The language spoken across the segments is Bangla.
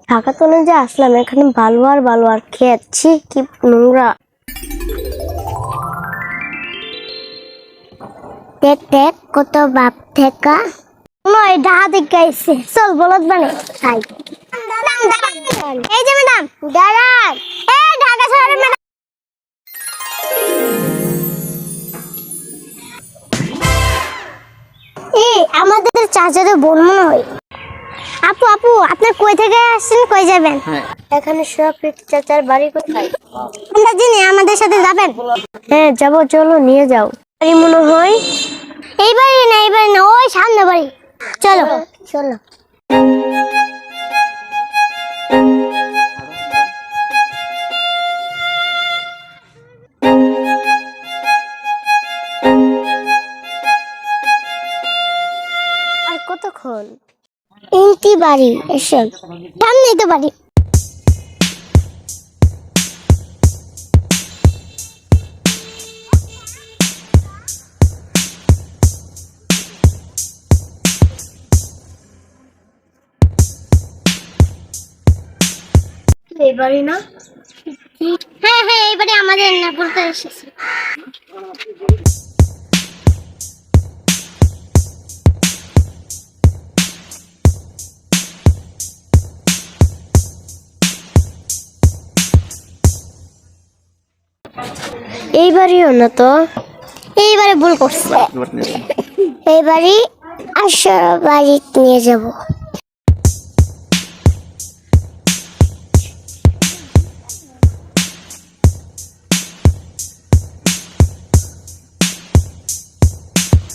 ঢাকা তো যে আসলাম, এখানে বালু আর খেয়েছি, কি নোংরা। দেখ দেখ কত বাপ থেকে নয় ঢাকা থেকে আইছে। চল বলদ বানে খাই। এই যে ম্যাডাম দাঁড়ান, এই ঢাকা শহরে ম্যাডাম। এই আমাদের চাচাদের বোন মনে হয়। আপু আপু আপনি কই থেকে আসছেন, কই যাবেন? এখানে শফিক চাচার বাড়ি কোথায়? আমরা জানি, আমাদের সাথে যাবেন? হ্যাঁ যাব, চলো নিয়ে যাও। বাড়ি মনে হয় এই বাড়ি না, এই বাড়ি না, ওই সামনে বাড়ি। চলো চলো। আর কতক্ষণ? ইন্টি বাড়ি এসে সামনেই তো বাড়ি। এই বাড়ি না? হ্যাঁ হ্যাঁ এই বাড়ি আমাদের না, বলতে এসেছি। এই বাড়িও না তো, এইবারে ভুল করছে। এই বাড়ি আসল বাড়ি নিয়ে যাব।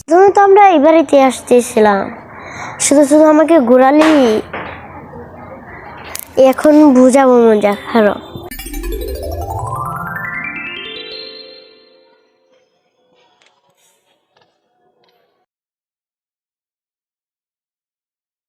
তুমি তো আমরা এই বাড়িতে আসতেছিলাম, শুধু শুধু আমাকে ঘোরালি। এখন বুঝাবো মজা, হারো।